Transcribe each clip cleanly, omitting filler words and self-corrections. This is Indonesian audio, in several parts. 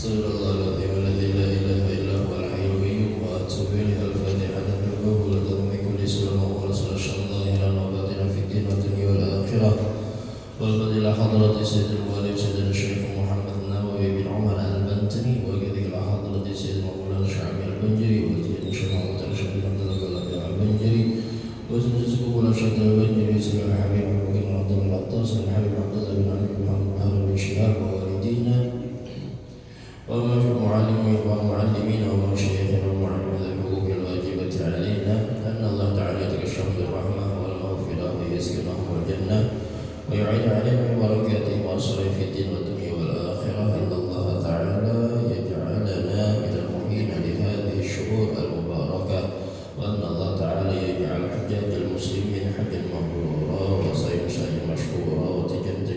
صلى الله العظيم الذي لا إله إلا هو الحي القيوم وأتوب إليه الفاتحة بالله لكم بكل سورة وصلى الله إلى نوبتنا في الدين والدنيا والآخرة والفضيلة حضرة سيد الوالي سيدنا الشيخ محمد النووي بن عمر البنتني وكذلك حضرة سيد مولانا الشعبي البنجري وسيد الشيخ محمد الشيخ بن عبد الله البنجري وسيد الشيخ مولانا الشيخ البنجري وسيد الحبيب بن عبد الله العطاس الحبيب عبد الله بن علي بن محمد بن بن شهاب ووالدينا ومعلمين ومعلمين ومشايخنا ومعلمين الحقوق الواجبة علينا أن الله تعالى يتكشف بالرحمة والمغفرة ويسكنهم الجنة ويعين علينا ببركاته وأسره في الدين والدنيا والآخرة إن الله تعالى يجعلنا من المحيين لهذه الشهور المباركة وأن الله تعالى يجعل حجاج المسلمين حجا مبرورا وصيام سعيا مشكورا وتجنة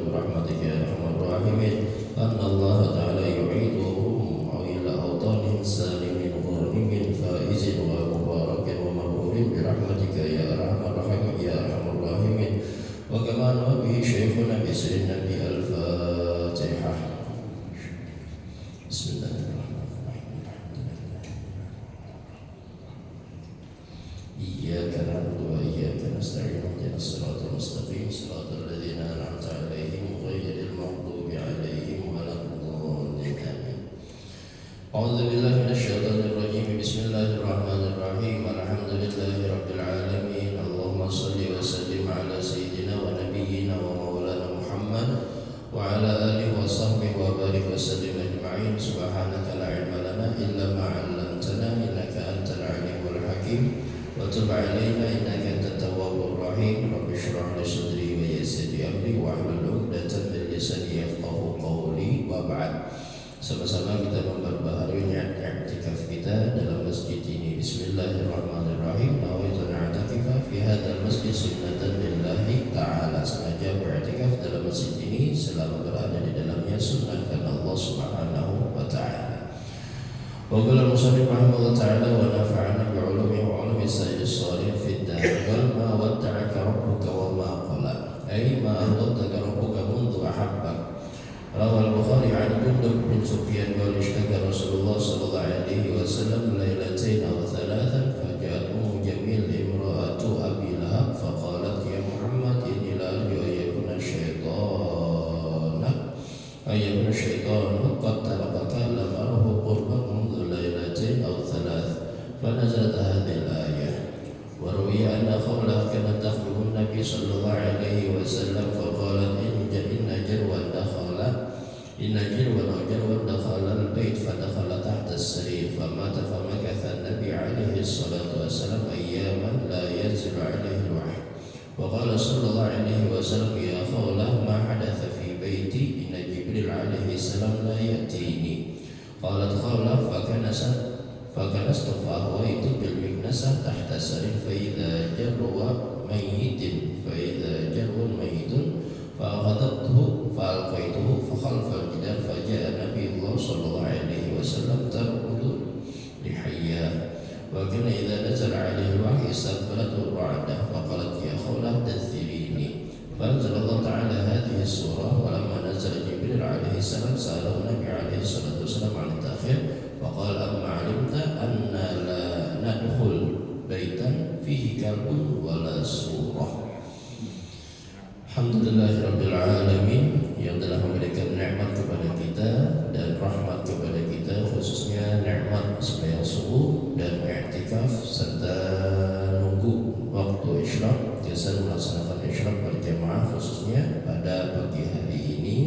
برحمتك يا أرحم الراحمين أن الله تعالى يعيدهم إلى أوطان سالم غانم فائز ومبارك ومبرور برحمتك يا أرحم الراحمين يا أرحم الراحمين وكما نوى به شيخنا بسر النبي الفاتحة. بسم الله الرحمن الرحيم. إياك نعبد وإياك نستعين اهدنا الصراط المستقيم صراط الذين أنعمت عليهم غير المغضوب عليهم ولا الضالين آمين. أعوذ بالله من الشيطان الرجيم. بسم الله الرحمن الرحيم. الحمد لله رب العالمين. اللهم صل وسلم على سيدنا ونبينا ومولانا محمد وعلى آله وصحبه وبارك وسلم أجمعين. سبحانك لا علم لنا إلا ما علمتنا إنك أنت العليم الحكيم وتب علينا إنك أنت التواب الرحيم. رب اشرح لي صدري ويسر لي أمري واحلل عقدة من لساني يفقهوا قولي. وبعد, sama-sama kita memperbaharui i'tikaf kita dalam masjid ini. Bismillahirrahmanirrahim. Nawaitu na'takifa fi hadzal masjid sunnatan lillahi ta'ala. Sengaja beriktikaf dalam masjid ini selama berada di dalamnya sunnah karena Allah Subhanahu wa ta'ala. Wa qala al-musannif rahimahullah ta'ala wa nafa'ana bi'ulumihi wa 'ulumi sayyidis shalihin fid dar wal ma wadda'aka rabbuka wa ma qala. Ay ma ardaka rabbuka mundu ahabbak. Rawal Bukhari an Jundub bin Sufyan qala ishtaka Rasulullah sallallahu alaihi wasallam lailatain aw thalathan faja'at Ummu Jamil imra'atu Abi Lahab faqalat ya Muhammad inni la arju ayyakuna syaitanu qad tarakaka lam arahu qurban mundu lailatain aw thalath fanazalat hadhihi al-ayah wa ruwiya anna khawlah kanat takhlubu an-nabi sallallahu alaihi wasallam faqalat inna jarwan dakhala جروا دخل البيت فدخل تحت السرير فمات فمكث النبي عليه الصلاة والسلام أياما لا ينزل عليه الوحي وقال صلى الله عليه وسلم يا خولة ما حدث في بيتي إن جبريل عليه السلام لا يأتيني. قالت خولة فكنست فأهويت بالمكنسة تحت السرير فإذا جرو ميت فأخذته فألقيته فخلف الجدار فجاء نبي الله صلى الله عليه وسلم تركض لحياه وكان إذا نزل عليه الوحي استقبلته الرعدة فقالت يا خولة دثريني فأنزل الله تعالى هذه السورة ولما نزل جبريل عليه السلام سأله النبي عليه الصلاة والسلام عن التأخير فقال أما علمت أن لا ندخل بيتا فيه كلب ولا سورة. Alhamdulillahirrabbilalamin yang telah memberikan nikmat kepada kita dan rahmat kepada kita, khususnya nikmat sembahyang subuh dan i'tikaf serta nunggu waktu isyraq, biasa melaksanakan isyraq berjamaah khususnya pada pagi hari ini,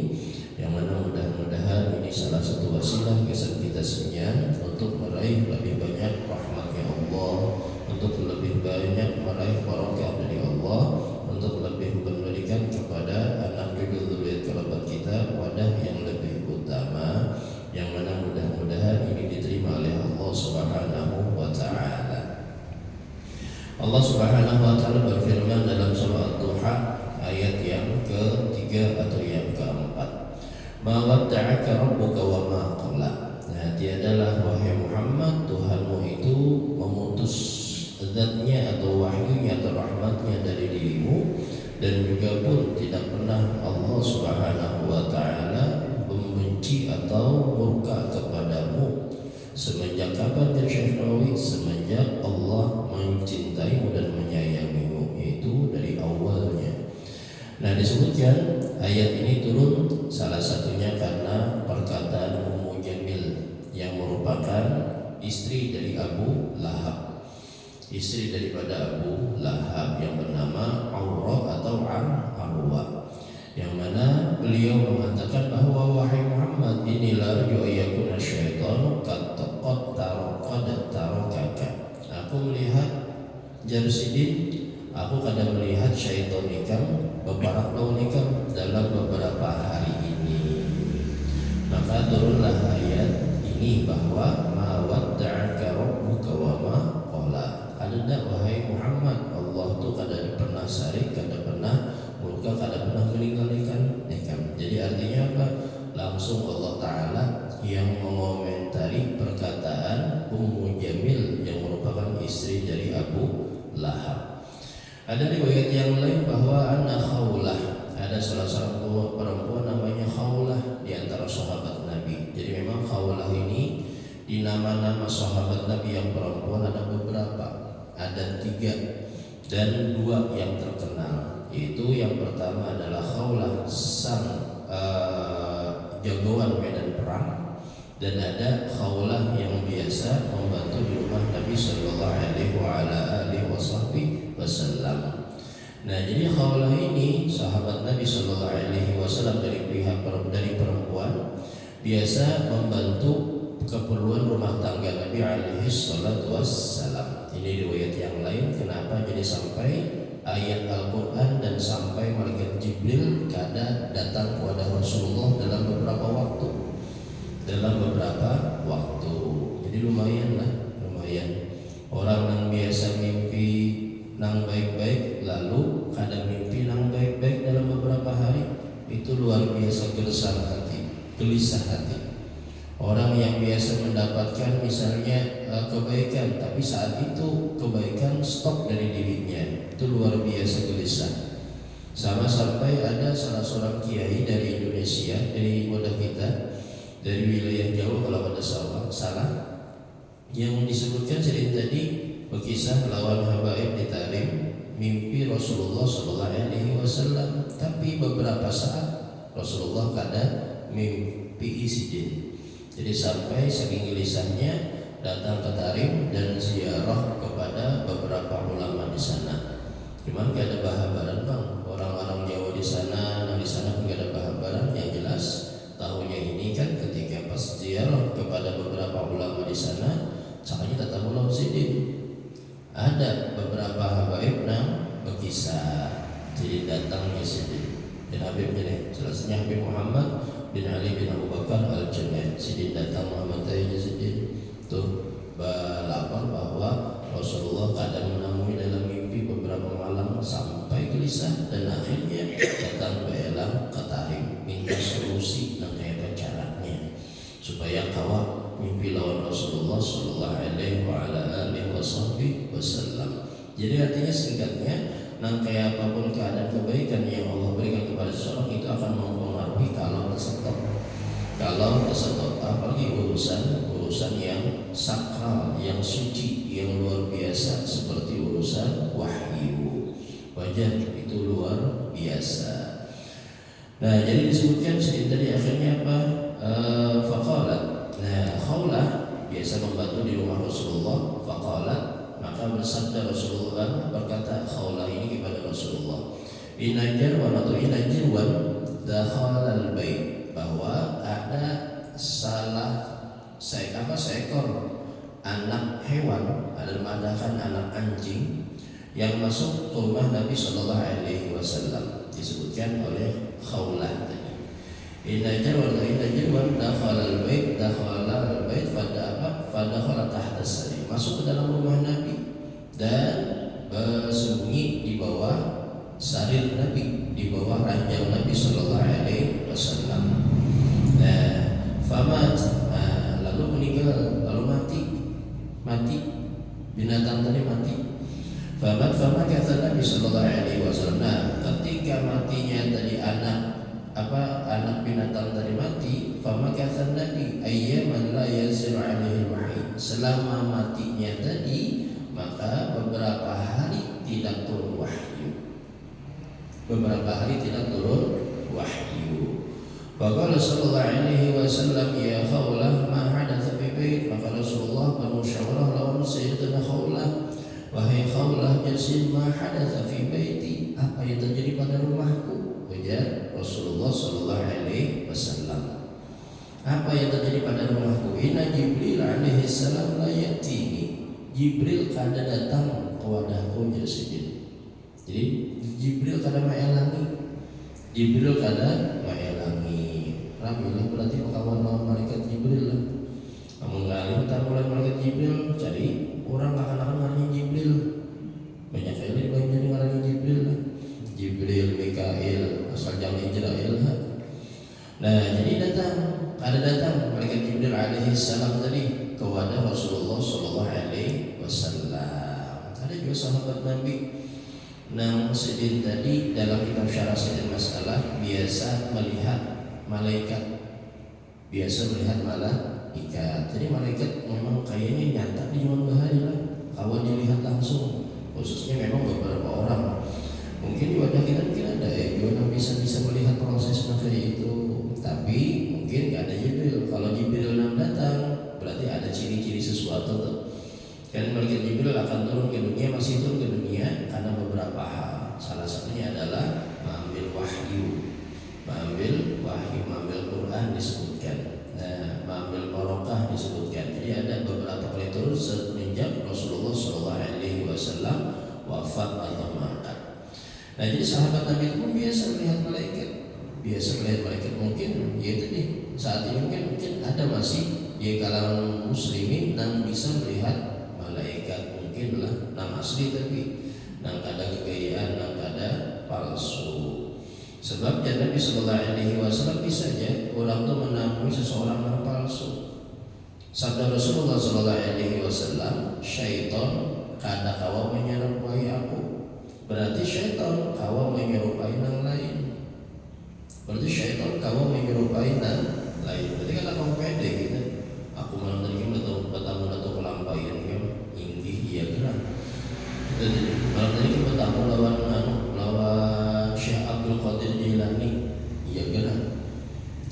yang mana mudah-mudahan ini salah satu wasilah kita semuanya untuk meraih lebih banyak rahmatnya Allah, untuk lebih banyak meraih barakah dari Allah, untuk lebih memberikan kepada anak cucu zuriat kerabat kita wadah yang lebih utama, yang mana mudah-mudahan ini diterima oleh Allah Subhanahu wa ta'ala. Allah Subhanahu wa ta'ala berfirman dalam surah Ad-Duha ayat yang ketiga atau yang keempat, ma wadda'aka rabbuka wa ma qala. Nah, tiadalah wahai Muhammad Tuhanmu itu memutus zatnya atau wahyunya atau rahmatnya dari dirimu, dan juga pun tidak pernah Allah Subhanahu wa ta'ala membenci atau murka kepadamu. Semenjak kapan ya Syekh Nawawi? Semenjak Allah mencintaimu dan menyayangimu, itu dari awalnya. Nah, disebutkan ayat ini turun salah satunya karena perkataan Ummu Jamil yang merupakan istri dari Abu Lahab, istri daripada Abu Lahab yang bernama Aurah atau Arwa, yang mana beliau mengatakan bahwa wahai Muhammad, inilah arju ayyakuna syaitanu qad tarakaka. Aku melihat Jarsidin, aku kadang melihat syaitan ikam bebarak lawan ikam dalam beberapa hari ini. Maka turunlah ayat ini bahwa ma wadda'aka rabbuka wa ma qala. Ada wahai Muhammad, Allah tu kadang pernah sarik, kadang pernah murka, kadang pernah meninggalkan ikam. Jadi artinya apa? Langsung Allah Ta'ala yang mengomentari perkataan Ummu Jamil yang merupakan istri dari Abu Lahab. Ada riwayat yang lain bahwa anak Khawlah, ada salah seorang perempuan namanya Khawlah di antara sahabat Nabi. Jadi memang Khawlah ini di nama-nama sahabat Nabi yang perempuan ada beberapa, ada 3 dan 2 yang terkenal. Yaitu yang pertama adalah Khawlah sang jagoan medan perang, dan ada Khawlah yang biasa membantu di rumah Nabi Sallallahu Alaihi Wasallam. Nah, jadi Khawlah ini sahabat Nabi Sallallahu Alaihi Wasallam dari perempuan, biasa membantu keperluan rumah tangga Nabi Alaihi Wasallam. Ini riwayat yang lain kenapa jadi sampai ayat Al-Quran dan sampai malaikat Jibril kadang datang kepada Rasulullah dalam beberapa waktu. Jadi lumayan orang yang biasa mimpi nang baik-baik lalu kadang mimpi nang baik-baik dalam beberapa hari, itu luar biasa gelisah hati. Orang yang biasa mendapatkan misalnya kebaikan, tapi saat itu kebaikan stop dari dirinya, itu luar biasa gelisah. Sama sampai ada salah seorang kiai dari Indonesia, dari wadah kita, dari wilayah Jawa kalau ada salah, yang disebutkan cerita tadi berkisah lawan habaib ditarim mimpi Rasulullah Sallallahu Alaihi Wasallam, tapi beberapa saat Rasulullah kadang mimpi isidin. Jadi sampai saking gelisahnya datang ke Tarim dan ziarah kepada beberapa ulama di sana. Cuman gak ada bahabaran bang, orang-orang Jawa di sana pun gak ada bahabaran. Yang jelas tahunnya ini kan ketika pas ziarah kepada beberapa ulama di sana, sakanya tatap mulau sidin. Ada beberapa habaib nang berkisah, jadi datangnya sidin. Dan Habibnya nih, jelasnya Habib Muhammad bin Ali bin Abu Bakar Al-Junaid. Sidin datang Muhammad Tayyid Sidin tuh berlapor bahwa Rasulullah kadang menemui dalam mimpi beberapa malam sampai gelisah, dan akhirnya datang belang ke Tarim minta solusi dan kayak caranya supaya kawat mimpi lawan Rasulullah Sallallahu Alaihi Wasallam. Jadi artinya singkatnya, nang kayak apapun keadaan kebaikan yang Allah berikan kepada seseorang itu akan mempengaruhi kalau tersentuh, apalagi urusan yang sakral, yang suci, yang luar biasa seperti urusan wahyu. Wajar itu luar biasa. Nah, jadi disebutkan cerita di akhirnya apa? Faqalat. Nah, Khawlah biasa membantu di rumah Rasulullah. Faqalat, maka bersabda Rasulullah, berkata Khawlah ini kepada Rasulullah, inna jarwan dakhala al-bait, bahwa ada seekor anak hewan, adalah anak anjing yang masuk ke rumah Nabi Sallallahu Alaihi Wasallam. Disebutkan oleh Khawlah tadi. Inna jarwan dakhala al-bait fadakhala tahta as-sarir, masuk ke dalam rumah Nabi dan bersembunyi di bawah sarir Nabi, di bawah ranjang Nabi Sallallahu Alaihi Wasallam. Nah, famat, lalu meninggal, lalu mati binatang tadi mati. Famat kata Nabi Sallallahu Alaihi Wasallam. Nah, ketika matinya tadi anak anak binatang tadi mati, famakathan Nabi ayyaman la yanzilu alaihi wahyi. Selama matinya tadi, maka beberapa hari tidak turun wahyu. Beberapa hari tidak turun wahyu. Faqala sallallahu alaihi wasallam ya Khawlah ma hadatsa fi bait. Maka Rasulullah bermusyawarah lawan Sayyidatuna Khawlah, wahai Khawlah, jasin ma hadatsa fi baiti, apa yang terjadi pada rumahku? Ujar Rasulullah sallallahu alaihi wasallam, apa yang terjadi pada rumahku? Inna Jibril alaihi salam la ya'tini. Jibril kada datang ke wadahku. Jadi Jibril kada maelangi. Jibril kada maelangi. Ramilah berarti kawan lawan malaikat Jibril lah. Kamu ngalih tak mulai malaikat Jibril, cari orang akan ngarani Jibril. Banyak kali banyak ngarani Jibril lah. Jibril, Mikail, asal jangan Israel. Nah, jadi ada datang malaikat Jibril alaihi salam tadi ke wadah Rasulullah sallallahu alaihi wasallam. Ada juga sahabat Nabi Nang Sidin tadi dalam kitab Syarah Sidin Masalah biasa melihat malaikat. Biasa melihat malaikat. Jadi malaikat memang kayaknya nyata di zaman bahari lah. Kawan dilihat langsung. Khususnya memang beberapa orang. Mungkin di wadah kita mungkin ada yang bisa melihat proses seperti itu. Tapi mungkin gak ada Jibril. Kalau Jibril datang berarti ada ciri-ciri sesuatu tuh. Dan malaikat Jibril akan turun ke dunia, masih turun ke dunia karena beberapa hal. Salah satunya adalah mengambil wahyu, mengambil Quran disebutkan. Nah, mengambil barokah disebutkan. Jadi ada beberapa kali turun semenjak Rasulullah SAW wafat atau mati. Nah, jadi sahabat Nabi itu pun biasa melihat malaikat. Mungkin ya tadi saat ini mungkin ada masih di kalangan muslimin yang bisa melihat malaikat, mungkin lah nang asli tapi nang kada kegayaan, nang kada palsu. Sebab Nabi sallallahu alaihi wasallam bisa saja orang itu menemui seseorang yang palsu. Sabda Rasulullah sallallahu alaihi wasallam, syaitan kada kawa menyerupai aku. Berarti syaitan kawa menyerupai nang lain. Berarti syaitan kawa menyerupai nang lain. Berarti kan kamu pede gitu. Aku malam tadi bertamu atau kelampaian kan inggih iya gerak. Jadi malam tadi kita bertamu lawan Syekh Abdul Qadir Jilani iya gerak.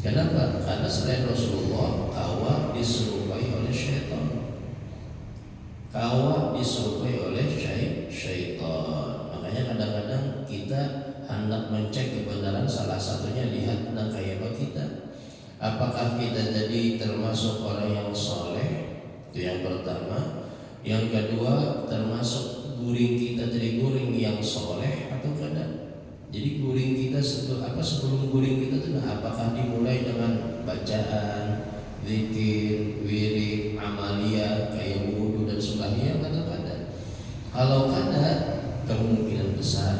Kenapa? Karena selain Rasulullah kawa diserupai oleh syaitan. Kawa diserupai oleh syaitan. Makanya kadang-kadang kita hendak mencek kebenaran, salah satunya lihat dan kayak kita. Apakah kita jadi termasuk orang yang soleh? Itu yang pertama. Yang kedua, termasuk guring kita jadi guring yang soleh atau kada? Jadi guring kita sebelum guring kita itu apakah dimulai dengan bacaan, zikir, wirid, amalia kayak wudu dan sembahyang atau kada? Kalau kada, kemungkinan besar.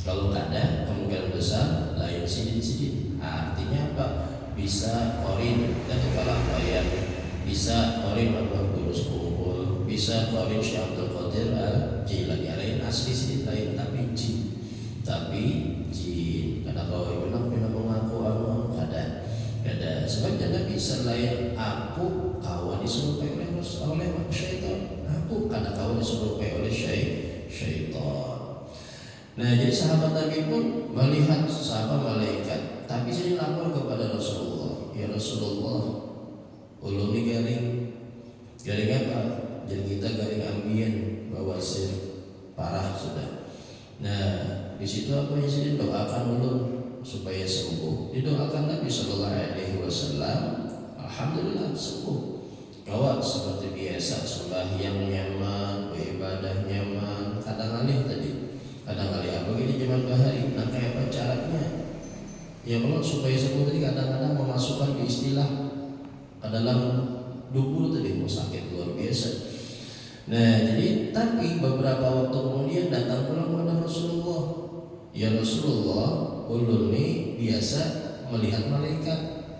Kalau kada, kemungkinan besar lain sidin. Artinya apa? Bisa korin dari kelampaian, bisa korin Abah Gurus Kumpul, bisa korin Syekh Abdul Qadir Jilani. Lain asli sih lain tapi jin. Karena kalau ibu nak mengaku kada. Sebab jangan bisa lain aku kawan disurupai oleh syaitan. Aku kada kawan disurupai oleh syaitan. Nah, jadi sahabat Nabi pun melihat sahabat malaikat, tapi saya lapor kepada Rasulullah. Ya Rasulullah, ulun garing apa? Jadi kita garing ambien bawasir parah sudah. Nah, di situ apa yang saya doakan ulun supaya sembuh. Didoakan Nabi Sallallahu Alaihi Wasallam, alhamdulillah sembuh. Kawat seperti biasa, sembahyang nyaman, beribadah nyaman, kadang-kadang tadi. Kadang-kadang apa gini zaman bahari, nah kayak apa caranya? Ya kalau supaya sembuh tadi kadang-kadang memasukkan istilah ke dalam dubur tadi mau sakit luar biasa. Nah jadi tapi beberapa waktu kemudian datang pulang kepada Rasulullah. Ya Rasulullah, ulun ini biasa melihat malaikat.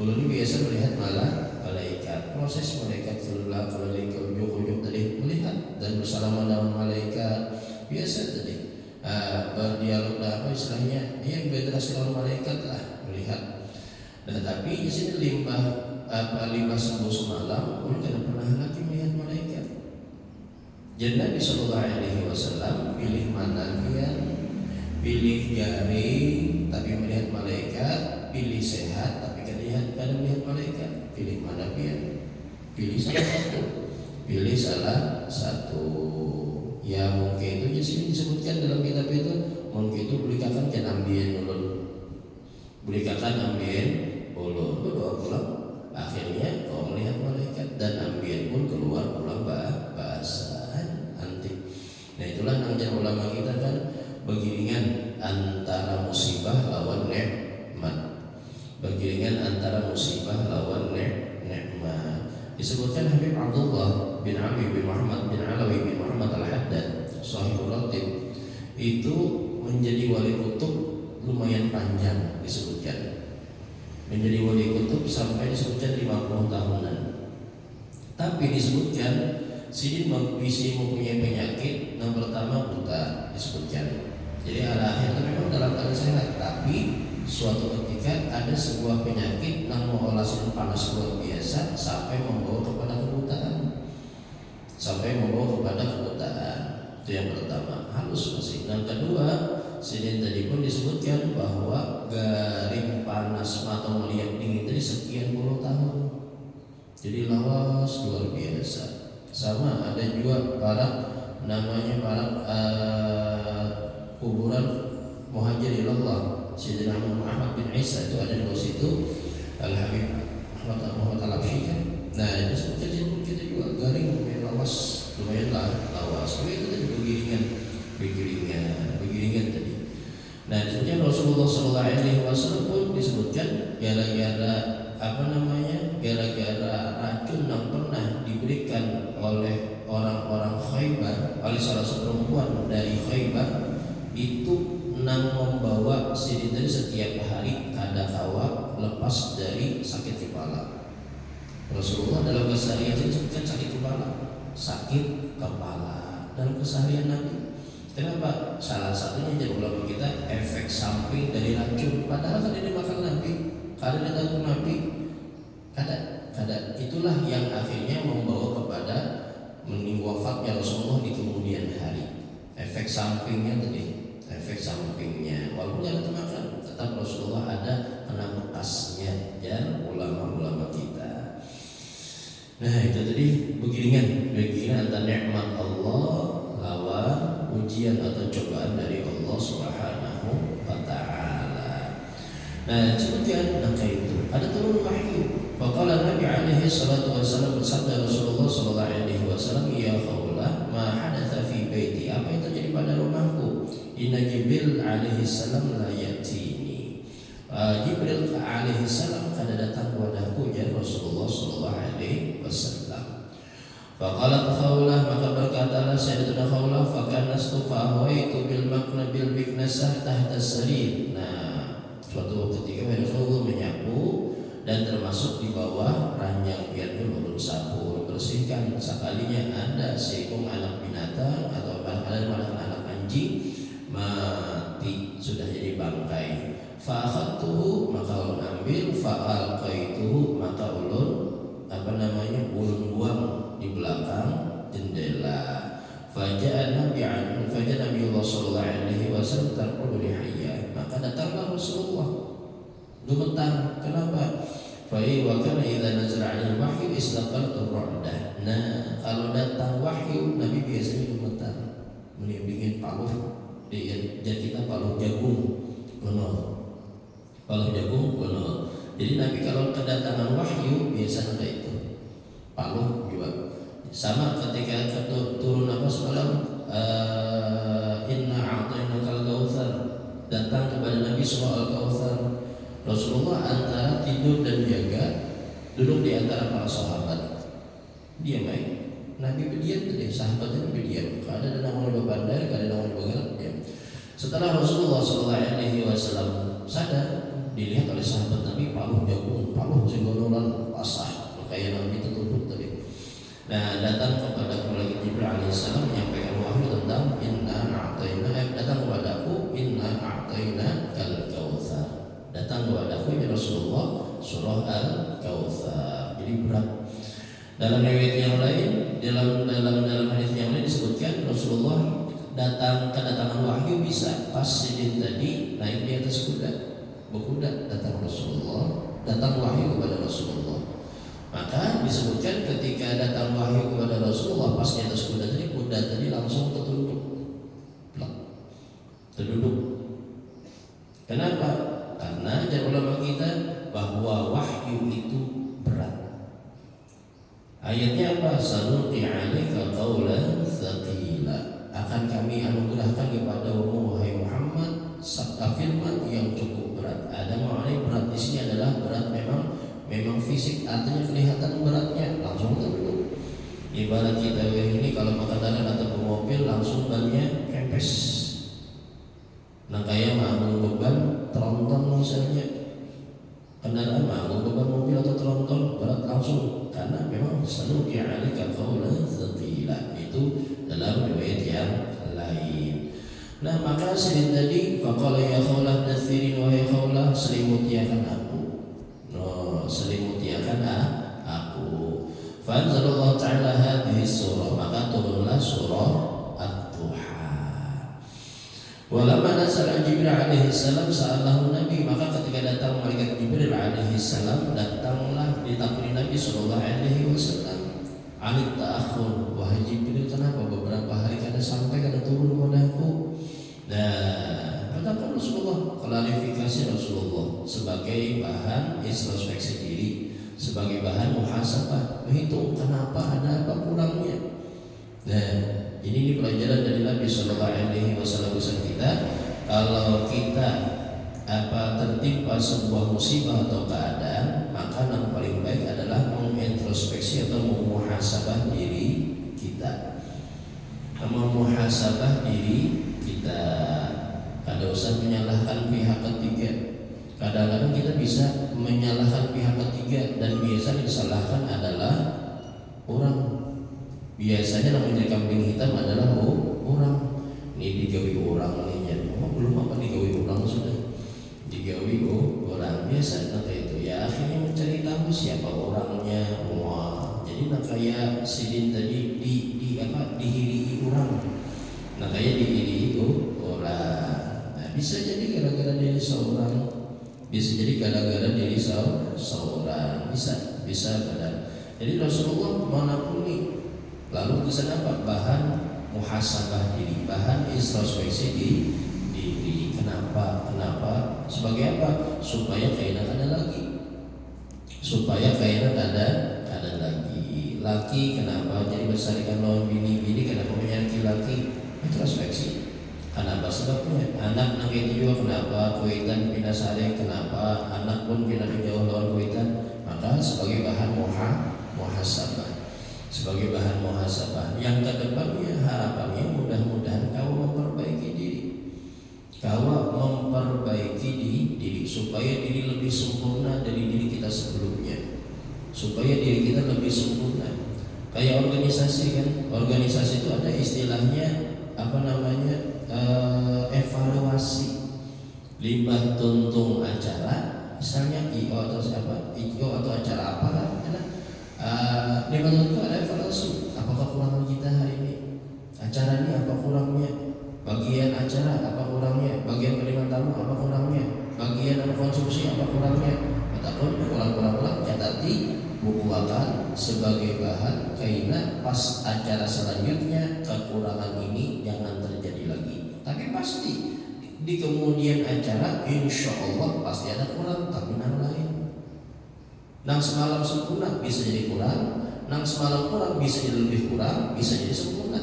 Ulun ini biasa melihat malaikat. Proses malaikat terulang keliling ke ujung-ujung tadi melihat dan bersalaman dengan malaikat. Biasa tadi. berdialog apa istilahnya, berinteraksi dengan malaikat lah, melihat. Dan tapi di sini limbah sembuh semalam, orang tidak pernah lagi melihat malaikat. Jadi Nabi Shallallahu Alaihi Wasallam pilih mana dia, pilih garing tapi melihat malaikat, pilih sehat tapi kada melihat malaikat. Pilih mana dia? Pilih salah satu. Ya mungkin itu di sini disebutkan dalam kitab itu, mungkin itu belikan jangan ambien ulun, belikan ambien ulun, doa pulang. Akhirnya kau melihat malaikat dan ambien pun keluar pulang bahasa. Nah itulah nangjan ulama kita kan begiringan antara musibah lawan nikmat. Begiringan antara musibah lawan nikmat. Disebutkan Habib Abdullah bin Ali bin Muhammad bin Alawi bin Muhammad Al-Haddad Sahibul Ratib itu menjadi wali kutub lumayan panjang disebutkan. Menjadi wali kutub sampai disebutkan 50 tahunan. Tapi disebutkan Sidin mempunyai penyakit yang pertama buta disebutkan. Jadi akhirnya memang dalam keadaan sehat, tapi suatu ketika ada sebuah penyakit yang mengolasin panas luar biasa sampai membawa kepada kebutaan. Itu yang pertama, halus masih. Yang kedua, Sidin tadi pun disebutkan bahwa garing panas atau melihat dingin tadi sekian puluh tahun. Jadi lawas luar biasa. Sama ada juga para kuburan Muhajirin Allah Sayyidina Muhammad bin Isa itu ada di situ, Al-Habib Muhammad Al-Absyi. Nah itu sebutkan kita juga garing lawas lumayan lawas. Itu tadi begiringan tadi. Nah disebutkan Rasulullah SAW pun disebutkan gara-gara racun yang pernah diberikan oleh orang-orang Khaybar, oleh salah satu perempuan dari Khaybar itu membawa Sidin tadi setiap hari kada kawa lepas dari sakit kepala. Rasulullah dalam keseharian disebutkan sakit kepala dalam keseharian Nabi. Kenapa? Salah satunya jadi ulama kita efek samping dari racun. Padahal kada dimakan Nabi, kada ditanggung Nabi, kada. Itulah yang akhirnya membawa kepada wafatnya Rasulullah di kemudian hari. Efek sampingnya walaupun jangan dimakan, tetap Rasulullah ada kena bekasnya dan ulama-ulama kita. Nah itu tadi begiringan antara nikmat Allah lawan ujian atau cobaan dari Allah Subhanahu wa Ta'ala. Nah kemudian itu ada turun wahyu. Faqala Nabi alaihi salatu wasallam, bersabda Rasulullah sallallahu alaihi wasallam, ya Khawlah, ma hadatha fi baiti, apa yang terjadi pada rumahku? Inna Jibril alaihi salam la yatini. Jibril alaihi salam kada datang kepadaku, ya Rasulullah sallallahu alaihi wasallam. Faqalat Khawlah, maka berkatalah Sayyidatuna Khawlah, fakanastu fa'ahwaitu bil miknasah tahta sarir. Nah, suatu ketika Rasulullah menyapu dan termasuk di bawah ranjang biar dulu sapu bersihkan. Sekalinya ada seekor anak binatang atau anak anjing mati, sudah jadi bangkai. Fa'akhadtuhu, maka ulun ambil, fa'alqaituhu, maka ulun ulun buang di belakang jendela. Faja'a Nabi Allah sallallahu alaihi wasallam tarqulu lihiyya, maka datanglah Rasulullah gemetar. Kenapa? Wa kana idza nazala 'alal wahyu istaqaltu ra'dah. Nah, kalau datang wahyu Nabi biasanya gemetar. Bikin paluh jadi kita paluh jagung gono. Jadi Nabi kalau kedatangan wahyu biasanya kayak itu. Paluh juga. Sama ketika turun semalam inna a'tainakal kautsar, datang kepada Nabi soal kautsar. Rasulullah antara tidur dan jaga duduk di antara para sahabat. Diam Nabi berdiam tadi, sahabatnya berdiam. Kada ada namanya berbandar, kada ada namanya bergerak, diam. Setelah Rasulullah SAW sadar, dilihat oleh sahabat Nabi paluh jagung, paluh singgonolan basah, kayak Nabi itu tutup tadi. Nah, datang kepada malaikat Jibril alaihissalam menyampaikan wahyu tentang datang kepadaku inna a'taina kal kautsar. Datang kepadaku ya Rasulullah surah al-kautsar. Jadi berat. Dalam riwayat yang lain, dalam hadis yang lain disebutkan Rasulullah kedatangan wahyu bisa pas sidin tadi naik di atas kuda, berkuda datang Rasulullah, datang wahyu kepada Rasulullah. Maka disebutkan ketika datang wahyu kepada Rasulullah pas di atas kuda tadi langsung terduduk. Kenapa? Karena ajar ulama kita bahwa wahyu itu berat. Ayatnya apa? Sanulqi 'alaika qawlan tsaqila. Akan kami anugerahkan kepadamu wahai Muhammad sabda firman yang cukup berat. Ada makna berat di sini adalah berat memang fisik, artinya kelihatan beratnya langsung terduduk. Ibarat kita ini kalau makan atau mobil langsung bannya kempes. Nah kayak manggung beban tronton misalnya, kendaraan manggung beban mobil atau tronton berat langsung, karena memang sanulqi 'alaika qawlan tsaqila itu dalam riwayat yang lain. Nah maka sidin tadi faqala ya khawlah dathirin wahai khawlah selimutiakan aku. Selimutiakan aku. Fanzalallahu ta'ala hadhihi surah, maka turunlah surah Ad-Duha. Walamma nazala Jibril alaihi salam sa'alahu Nabi, maka ketika datang malaikat Jibril alaihi salam datanglah ditakuni Nabi sallallahu alaihi wasallam. Alit ta'akhur, wahai Jibril kenapa beberapa hari kada sampai kada turun kepadaku? Nah, katakan Rasulullah, klarifikasi Rasulullah sebagai bahan introspeksi diri, sebagai bahan muhasabah, menghitung kenapa ada apa kurangnya. Nah, ini pelajaran dari Nabi Sallallahu Alaihi Wasallam kita. Kalau kita tertimpa sebuah musibah atau keadaan, maka yang paling baik adalah mengintrospeksi atau memuhasabah diri kita. Memuhasabah diri kita. Kada usah menyalahkan pihak ketiga. Kadang-kadang kita bisa menyalahkan pihak ketiga dan biasa disalahkan adalah orang. Biasanya yang menjadi kambing hitam adalah orang. Ini digawi orang nih, belum apa digawi orang sudah. Digawi orang biasa kayak itu ya, akhirnya mencari tahu siapa orangnya. Wah, jadi kayak sidin tadi dihiri orang. Nah kayak dihiri orang. Nah bisa jadi gara-gara diri seorang, bisa jadi gara-gara diri seorang, bisa kadang. Jadi Rasulullah manapun nih, lalu kesan apa? Bahan muhasabah diri, bahan introspeksi diri. Kenapa? Sebagai apa? Supaya kainan ada lagi. Ada lagi. Laki kenapa jadi bersarikan lawan bini kenapa menyakiti laki? Introspeksi. Kenapa sebabnya? Anak nak itu juga kenapa? Kuitan pindah sare kenapa? Anak pun pindah jauh lawan kuitan. Maka sebagai bahan muhasabah. Sebagai bahan muhasabah yang kedepannya harapannya mudah-mudahan kau memperbaiki diri, supaya diri lebih sempurna dari diri kita sebelumnya, supaya diri kita lebih sempurna. Kayak organisasi kan, organisasi itu ada istilahnya evaluasi limbah tuntung acara, misalnya IO atau acara apa kan, di mana itu ada evaluasi. Apakah kekurangan kita hari ini? Acara ini apa kurangnya? Bagian acara apa kurangnya? Bagian penerimaan tamu apa kurangnya? Bagian konsumsi apa kurangnya? Ataupun kurang catati buku akan sebagai bahan karena pas acara selanjutnya kekurangan ini jangan terjadi lagi. Tapi pasti di kemudian acara insya Allah pasti ada kurang, tapi yang lain. Nang semalam sempurna bisa jadi kurang, nang semalam kurang bisa jadi lebih kurang, bisa jadi sempurna.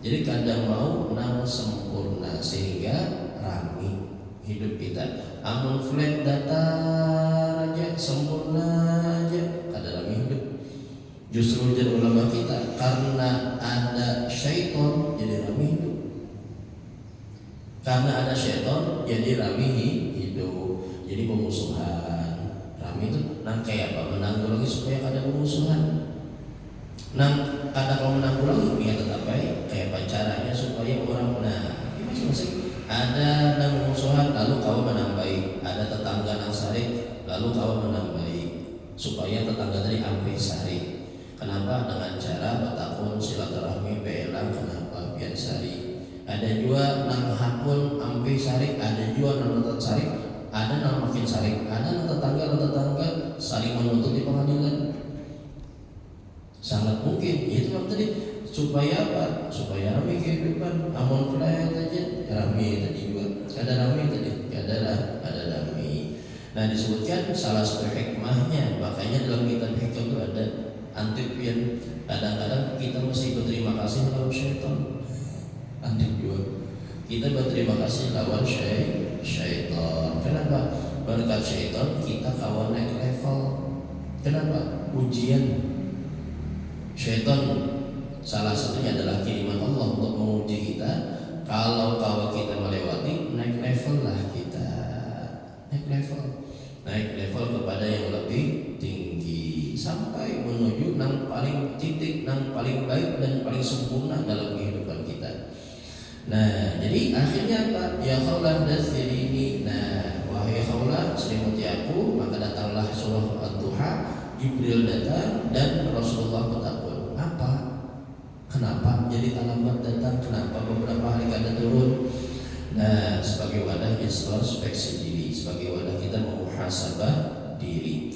Jadi kadang mau nang sempurna sehingga rami hidup kita. Amun flat datar aja, sempurna aja, kadang rami hidup. Justru jadi ulama kita karena ada syaitan jadi rami hidup. Karena ada syaitan jadi rami hidup. Jadi pemusuhan. Itu kayak apa? Menanggulangi supaya ada pemusuhan. Nah, ada kalau menanggulangi ya tetap baik. Kayak caranya supaya orang masing-masing ada nang musuhan lalu kau menambahi, ada tetangga nang sarik lalu kau menambahi supaya tetangga tadi ampe sarik. Kenapa? Dengan cara batakun silaturahmi belang kenapa biar sarik. Ada juga nang hakun ampe sarik, ada juga nang tetap sarik, ada nang makin sarik, ada nang tetangga saling menuntut di pengadilan. Sangat mungkin itu kan tadi supaya apa? Supaya ramai kehidupan. Amun fly aja ramai tadi juga. Ada ramai tadi, ada ramai. Nah disebutkan salah satu hikmahnya, makanya dalam kitab hikmah itu ada antipian. Kadang-kadang kita mesti berterima kasih lawan syaitan. Antip juga. Kita berterima kasih lawan syaitan. Kenapa? Berkat syaitan kita kawan naik level. Kenapa? Ujian. Syaitan salah satunya adalah kiriman Allah untuk menguji kita. Kalau kita melewati, naik level lah kita. Naik level kepada yang lebih tinggi sampai menuju nang paling titik, nang paling baik dan paling sempurna dalam kehidupan kita. Nah, jadi akhirnya apa? Ya khaulah dasiri. Nah, wahai khaulah, selimuti aku, maka datanglah surah Ad-Duha. Jibril datang dan Rasulullah bertakun. Apa? Kenapa jadi alamat datang? Kenapa beberapa hari kada turun? Nah, sebagai wadah introspeksi diri, sebagai wadah kita memuhasabah diri.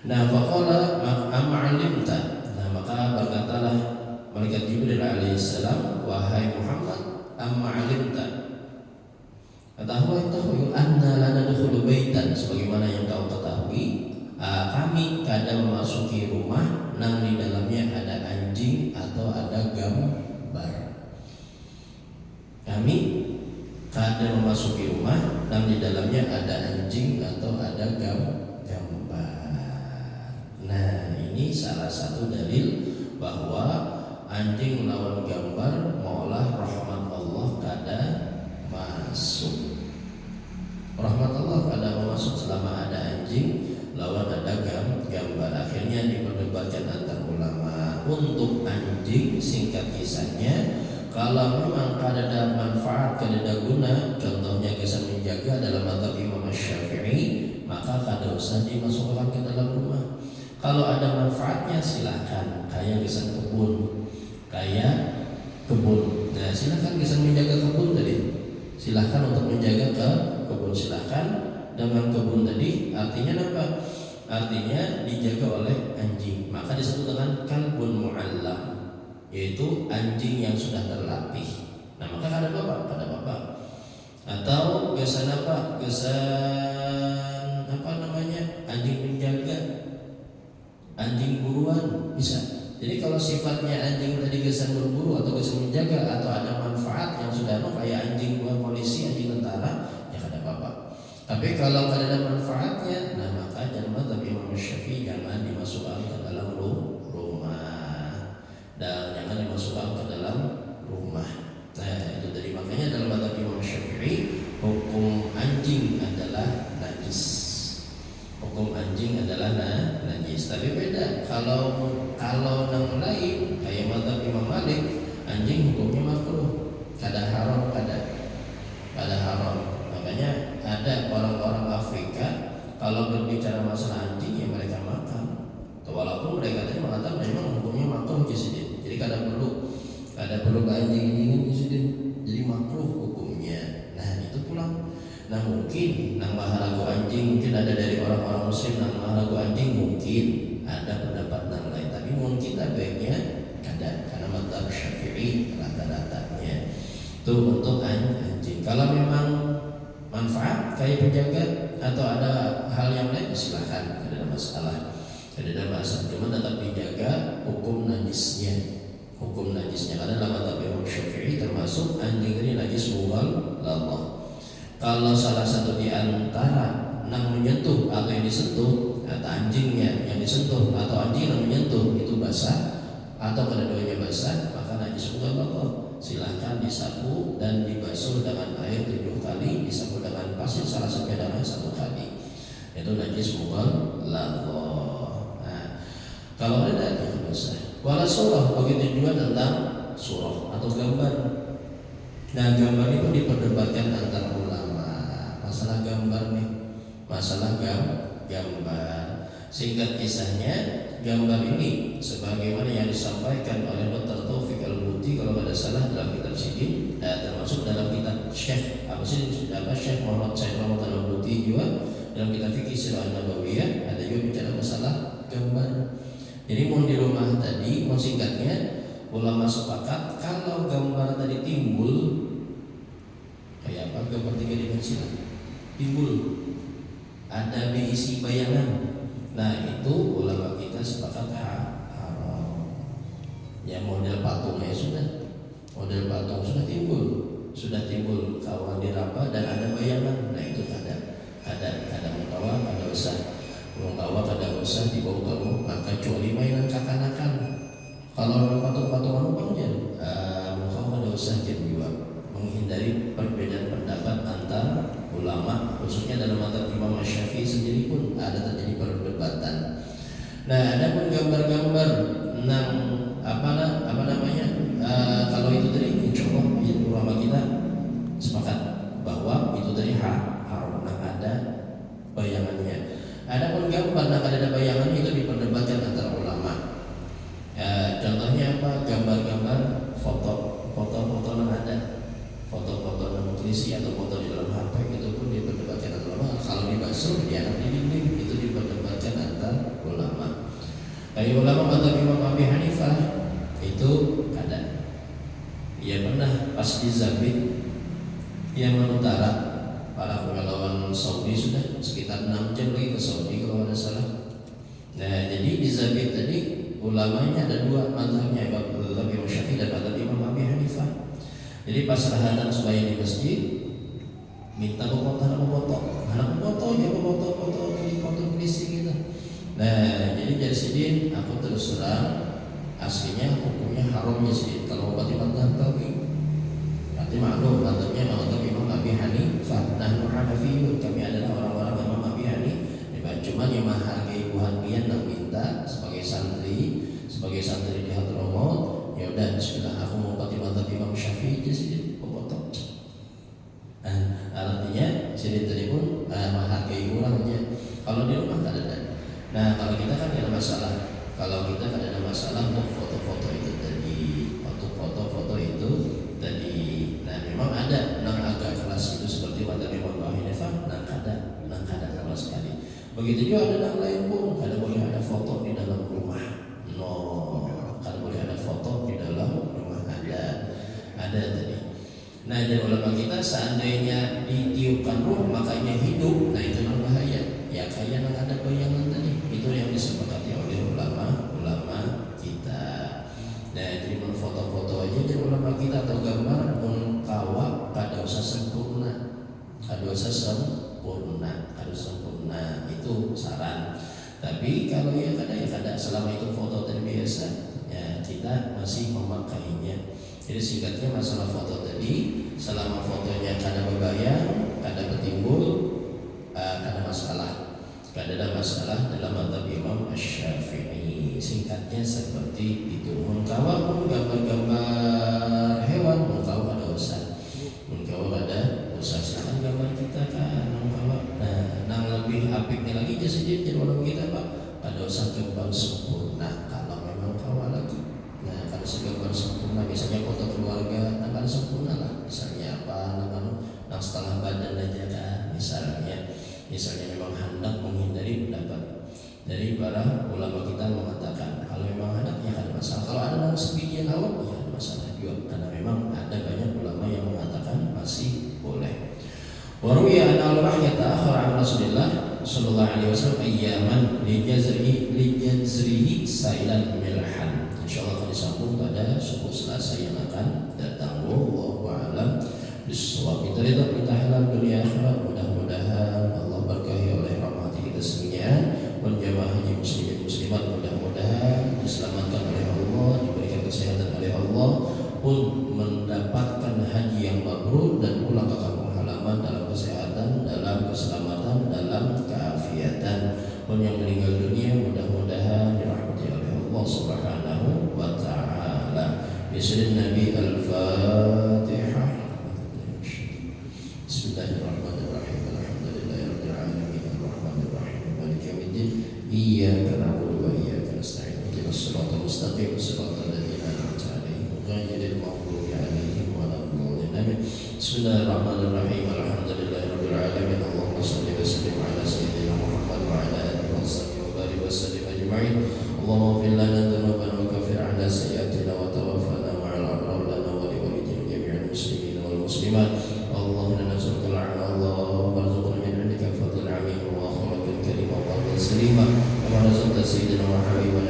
Nah, faqala ma'alimta. Nah, maka berkatalah malaikat Jibril alaihissalam, wahai Muhammad, ma'alimta. Ketahui anna la nadkhulu baitan, sebagaimana yang kau ketahui. Kami kadang memasuki rumah nang di dalamnya ada anjing atau ada gambar. Kami kadang memasuki rumah nang di dalamnya ada anjing atau ada gambar. Nah, ini salah satu dalil bahwa anjing melawan gambar malah rahmat Allah kada masuk. Rahmat Allah kada masuk selama ada anjing lawan ada gambar. Akhirnya diperdebatkan antar ulama. Untuk anjing singkat kisahnya, kalau memang kada ada manfaat, kada ada guna, contohnya bisa menjaga dalam mazhab Imam Syafi'i, maka kada usah dimasukkan ke dalam rumah. Kalau ada manfaatnya silahkan, kayak bisa kebun. Nah silahkan bisa menjaga kebun tadi. Silahkan untuk menjaga kebun, silahkan. Dengan kebun tadi artinya apa? Artinya dijaga oleh anjing. Maka disebut dengan kalbun mu'allam, yaitu anjing yang sudah terlatih. Nah maka ada bapak. Atau gesan apa? Gesan apa namanya? Anjing penjaga, anjing buruan bisa. Jadi kalau sifatnya anjing tadi gesan berburu atau gesan menjaga atau ada manfaat yang sudah kayak anjing buat polisi, anjing tentara, ya kada apa-apa. Tapi kalau tidak ada manfaatnya, nah maka mazhab Imam Syafi'i jangan dimasukkan ke dalam rumah, dan jangan dimasukkan ke dalam rumah. Nah itu tadi, makanya dalam mazhab Imam Syafi'i hukum anjing adalah najis. Hukum anjing adalah najis. Tapi beda kalau nang lain kayak mazhab Imam Malik, anjing hukumnya makruh, kada haram, kada haram. Makanya ada orang-orang Afrika kalau berbicara masalah anjing ya mereka makan. Walaupun mereka tadi mengatakan memang hukumnya makruh jadi kada perlu ke anjing ini jadi makruh hukumnya. Nah itu pulang. Nah mungkin nang maharagu anjing mungkin ada dari orang-orang Muslim nang maharagu anjing, mungkin ada pendapat nang lain. Tapi mungkin kita baiknya kada, karena mazhab Syafi'i rata-ratanya itu untuk anjing. Kalau memang manfaat kayak penjaga atau ada hal yang lain silahkan, tidak ada masalah, cuma tetap dijaga hukum najisnya karena dalam mazhab Imam Syafi'i termasuk anjing ini najis mughalladhah. Kalau salah satu di antara nang menyentuh atau yang disentuh, atau anjingnya yang disentuh atau anjing yang menyentuh itu basah atau kedua-duanya basah, maka najis mughalladhah. Silahkan disapu dan dibasuh dengan air 7 kali, disapu dengan pasir salah satunya dengan 1 kali. Itu najis mughalladhah. Nah, kalau ada ya dosa. Wala surah, begitu juga tentang surah atau gambar. Nah, gambar itu diperdebatkan antar ulama. Masalah gambar nih, masalah gambar. Singkat kisahnya, gambar ini sebagaimana yang disampaikan oleh Dr. Taufik Al-Buti kalau tidak salah dalam kitab Sidin, termasuk dalam kitab Syekh Syekh Muhammad Said Muhammad Al-Buti juga dalam kitab Fikih Sirah Nabawiyah ada juga bicara masalah gambar. Jadi mau di rumah tadi, mau singkatnya, ulama sepakat kalau gambar tadi timbul kayak apa, gambar 3 dimensi timbul ada diisi bayangan. Nah itu ulama kita sepakat haram. Ya model patungnya model patung sudah timbul kawan diraba dan ada bayangan. Nah itu ada mengkawa, ada usah dibawa maka kecuali mainan kakanakan. Kalau patung-patungan upangnya mengkawa ada usah jadi juga menghindari perbedaan pendapat antar ulama, khususnya dalam mazhab Imam Syafi'i sendiri pun ada terjadi perdebatan. Nah, ada pun gambar-gambar kalau itu tadi insya Allah ulama kita sepakat bahwa itu tadi haram ada bayangannya. Ada pun gambar ada bayangan itu diperdebatkan antara ulama. Contohnya apa? Gambar-gambar foto-foto yang ada, foto-foto nutrisi atau foto di dalam HP itu pun diperdebatkan antara ulama. Kalau dibasuh di dinding itu diperdebatkan antara ulama. Kayak ulama mazhab Imam Abi Hanifah itu ada. Ia pernah pas di Zabit Yaman Utara, para relawan Saudi sudah sekitar 6 jam lagi ke Saudi kalau ada salah. Nah jadi di Zabit tadi ulamanya ada 2 mazhabnya, mazhab Imam Syafi'i dan mazhab Imam Abi Hanifah. Jadi pas rahatan supaya di masjid minta foto klisi gitu. Nah jadi dari sini aku terus terang aslinya hukumnya haramnya sih kalau berarti mazhab kami. Nanti maklum mazhabnya mazhab Imam Abi Hanifah. Nah Hanafiyun kami adalah orang-orang Imam Abi Hanifah. Cuma yang menghargai buhan dan minta sebagai santri di Hadramaut, ya udah bismillah aku mau pakai mazhab Imam Syafi'i aja sih potong. Artinya sini tadi pun menghargai orangnya. Kalau di rumah tak ada. Nah kalau kita kan ada masalah. Kalau kita kan ada masalah untuk foto-foto itu tadi, Nah memang ada agak keras itu seperti mazhab Imam Abu Hanifah, ada sama sekali. Begitu juga ada lain pun, kada boleh ada foto di dalam rumah. Kada boleh ada foto di dalam rumah, ada tadi. Nah jadi ulama kita seandainya ditiupkan ruh makanya hidup, nah itu yang bahaya. Ya kayak yang ada bayangan tadi, itu yang disepakati oleh ulama kita. Nah jadi foto-foto aja jadi ulama kita atau gambar mengkawa kada usah sempurna, itu saran. Tapi kalau kada selama itu foto terbiasa, ya kita masih memakainya. Jadi singkatnya masalah foto tadi, selama fotonya kada berbayang, kada bertimbul, kada ada masalah dalam mazhab Imam Syafi'i. Singkatnya seperti itu. Mengkawa pun gambar-gambar hewan, mengkawa ada usah. Silakan gambar kita kan mengkawa. Nah, lebih apiknya lagi jadi walau kita Pak, ada usah gambar sempurna kalau memang kawa lagi. Nah, kalau segambar sempurna misalnya foto keluarga, nah kalau sempurna lah. Misalnya apa? Nah, setengah badan aja kan misalnya memang hendak menghindari pendapat dari para ulama kita mengatakan kalau memang hendaknya ada masalah. Kalau ada yang sebagian awam ya ada masalah juga karena memang ada banyak ulama yang mengatakan masih boleh. Waruya an al-wahya ta'akhara an Rasulillah sallallahu alaihi wasallam ayyaman lijazrihi sailan milhan. Insyaallah akan disambung pada subuh Selasa yang akan datang. Wallahu a'lam bishawab. Kita halal dunia akhirat, mudah-mudahan Allah berkahi oleh rahmati kita semuanya. Penjamaah haji muslimin muslimat mudah-mudahan diselamatkan oleh Allah, diberikan kesehatan oleh Allah, pun mendapatkan haji yang mabrur dan pulang ke kampung halaman dalam kesehatan, dalam keselamatan, dalam keafiatan. Pun yang meninggal dunia mudah-mudahan dirahmati oleh Allah Subhanahu Bismillahirrahmanirrahim. Alhamdulillahirabbil alamin. Allahumma shalli wa sallim ala sayyidina Muhammad wa ala alihi wa sahbihi wa barik wa sallim ajma'in. Allahumma ighfir lana dhunubana wa kaffir 'anna sayyi'atina wa tawaffana ma'al abrar lana wa li walidina jami'il muslimin wal muslimat. Allahumma nas'aluka Allah warzuqna min 'indika fadlan 'azima wa akhlaqan karima wa qalban salima kama razaqta sayyidina wa habibana